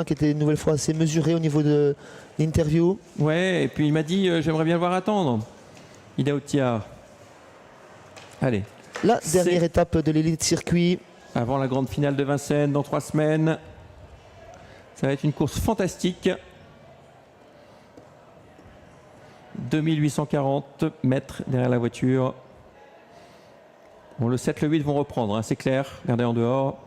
qui était une nouvelle fois assez mesuré au niveau de l'interview. Ouais, et puis il m'a dit j'aimerais bien le voir attendre. Idaho Tiar. Allez. La dernière étape de l'élite circuit. Avant la grande finale de Vincennes dans 3 semaines. Ça va être une course fantastique. 2840 mètres derrière la voiture. Bon, le 7, le 8 vont reprendre, hein, c'est clair. Regardez en dehors.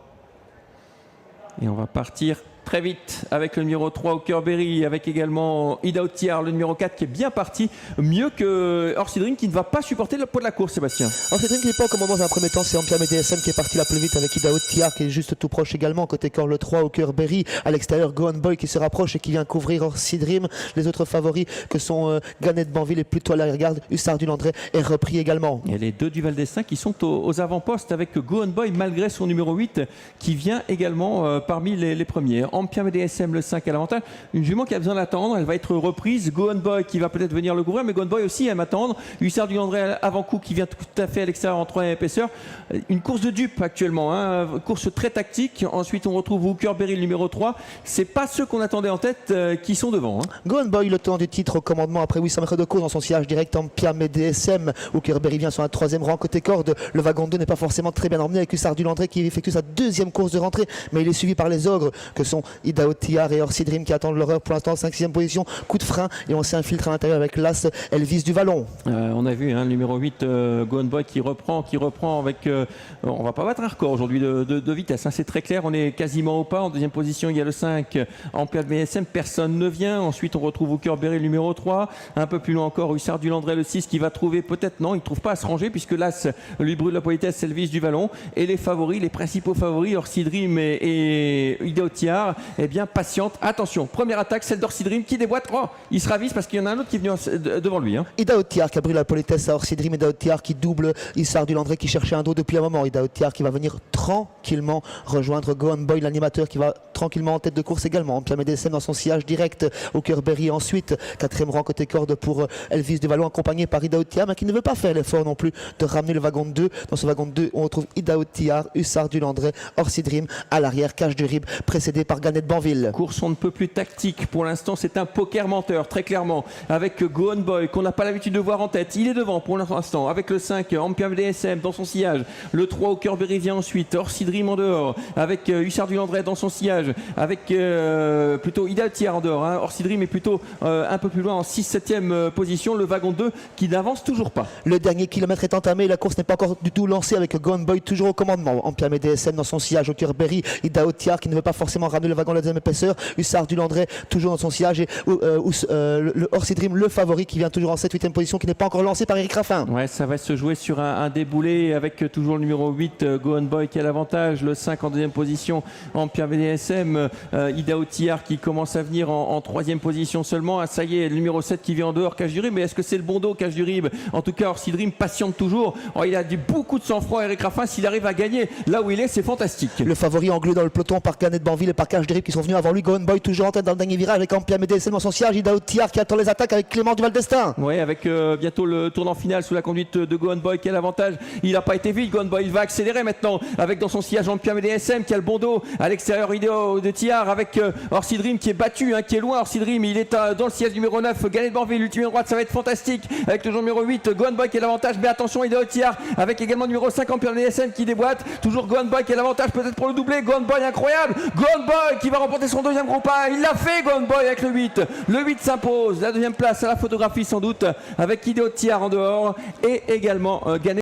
Et on va partir très vite avec le numéro 3 Hookerberry, avec également Idaho Tiar, le numéro 4 qui est bien parti, mieux que Horsey Dream qui ne va pas supporter le poids de la course, Sébastien. Horsey Dream qui n'est pas au commandement dans un premier temps, c'est Ampiam DSM qui est parti la plus vite avec Idaho Tiar qui est juste tout proche également. Côté corps le 3 Hookerberry, à l'extérieur Go On Boy qui se rapproche et qui vient couvrir Horsey Dream. Les autres favoris que sont Gannet de Banville et plutôt à l'arrière-garde, Hussard du Landré est repris également. Et les deux du Val d'Estaing qui sont aux avant-postes avec Go On Boy malgré son numéro 8 qui vient également parmi les premiers. Ampiam DSM le 5 à l'avantage. Une jument qui a besoin d'attendre, elle va être reprise. Go On Boy qui va peut-être venir le couvrir, mais Go On Boy aussi aime attendre. Hussard du Landré avant-coup qui vient tout à fait à l'extérieur en 3e épaisseur. Une course de dupe actuellement, hein. Course très tactique. Ensuite on retrouve Hookerberry le numéro 3. C'est pas ceux qu'on attendait en tête qui sont devant. Hein. Go On Boy le temps du titre au commandement après 800 mètres de course dans son sillage direct Ampiam et DSM. Hookerberry vient sur un 3e rang côté corde. Le wagon 2 n'est pas forcément très bien emmené avec Hussard du Landré qui effectue sa 2e course de rentrée, mais il est suivi par les ogres que sont Idaho Tiar et Horsey Dream qui attendent leur heure pour l'instant. 5e position, coup de frein et on s'infiltre à l'intérieur avec l'As Elvis du Vallon. On a vu hein, le numéro 8 Go On Boy qui reprend avec on va pas battre un record aujourd'hui de vitesse, hein, c'est très clair, on est quasiment au pas. En 2e position il y a le 5 Ampiam VSM, personne ne vient. Ensuite on retrouve Hookerberry le numéro 3, un peu plus loin encore Hussard du Landré le 6 qui va trouver peut-être, non il trouve pas à se ranger puisque l'As lui brûle la politesse, Elvis du Vallon. Et les favoris, les principaux favoris Horsey Dream et Idaho Tiar, eh bien patiente. Attention, première attaque, celle d'Horsey Dream qui déboîte. Oh, il se ravise parce qu'il y en a un autre qui est venu devant lui. Hein. Idaho Tiar qui a brûlé la politesse à Horsey Dream. Idaho Tiar qui double Hussard du Landré qui cherchait un dos depuis un moment. Idaho Tiar qui va venir tranquillement rejoindre Go On Boy, l'animateur qui va tranquillement en tête de course également. Ampiam DSM dans son sillage direct. Hookerberry ensuite, 4e rang côté corde pour Elvis du Vallon accompagné par Idaho Tiar, mais qui ne veut pas faire l'effort non plus de ramener le wagon 2. Dans ce wagon 2, on retrouve Idaho Tiar, Hussard du Landré, Horsey Dream à l'arrière, Cache du Rib précédé par Gannet de Banville. Course on ne peut plus tactique pour l'instant, c'est un poker menteur très clairement avec Go On Boy qu'on n'a pas l'habitude de voir en tête. Il est devant pour l'instant avec le 5 Ampiam DSM dans son sillage, le 3 Hookerberry vient ensuite, Horsey Dream en dehors avec Hussard du Landré dans son sillage, avec plutôt Idaho Tiar en dehors. Hein. Horsey Dream est plutôt un peu plus loin en 6-7e position, le wagon 2 qui n'avance toujours pas. Le dernier kilomètre est entamé, la course n'est pas encore du tout lancée avec Go On Boy toujours au commandement. Ampiam DSM dans son sillage, Hookerberry, Idaho Tiar qui ne veut pas forcément ramener le wagon de la 2e épaisseur, Hussard du Landré toujours dans son sillage et le Horsey Dream le favori qui vient toujours en 7-8e position qui n'est pas encore lancé par Eric Raffin. Ouais, ça va se jouer sur un déboulé avec toujours le numéro 8 Go On Boy qui a l'avantage, le 5 en 2e position Ampiam DSM, Idaho Tiar qui commence à venir en 3e position seulement. Ah, ça y est, le numéro 7 qui vient en dehors, Cache du Rib, mais est-ce que c'est le bon dos Cache du Rib? En tout cas Horsey Dream patiente toujours. Oh, il a beaucoup de sang-froid Eric Raffin, s'il arrive à gagner là où il est, c'est fantastique. Le favori englué dans le peloton par Gannet de Banville et par Cache du Rib qui sont venus avant lui. Go On Boy toujours en tête dans le dernier virage avec Ampiam DSM dans son sillage, Idaho Tiar qui attend les attaques avec Clément du Val d'Estaing. Oui, avec bientôt le tournant final sous la conduite de Go On Boy qui a l'avantage. Il n'a pas été vite, Go On Boy, il va accélérer maintenant avec dans son sillage Ampiam DSM qui a le bon dos à l'extérieur Idaho Tiar avec Horsey Dream qui est battu, hein, qui est loin. Horsey Dream, il est dans le sillage numéro 9, Gannet de Banville, l'ultime droite, ça va être fantastique avec le numéro 8, Go On Boy qui a l'avantage, mais attention Idaho Tiar avec également le numéro 5 Ampiam DSM qui déboîte, toujours Go On Boy qui a l'avantage peut-être pour le doubler. Go On Boy incroyable, Go On Boy qui va remporter son 2e groupe 1, il l'a fait Go On Boy avec le 8. Le 8 s'impose, la 2e place à la photographie sans doute avec Idaho Tiar en dehors et également Gannet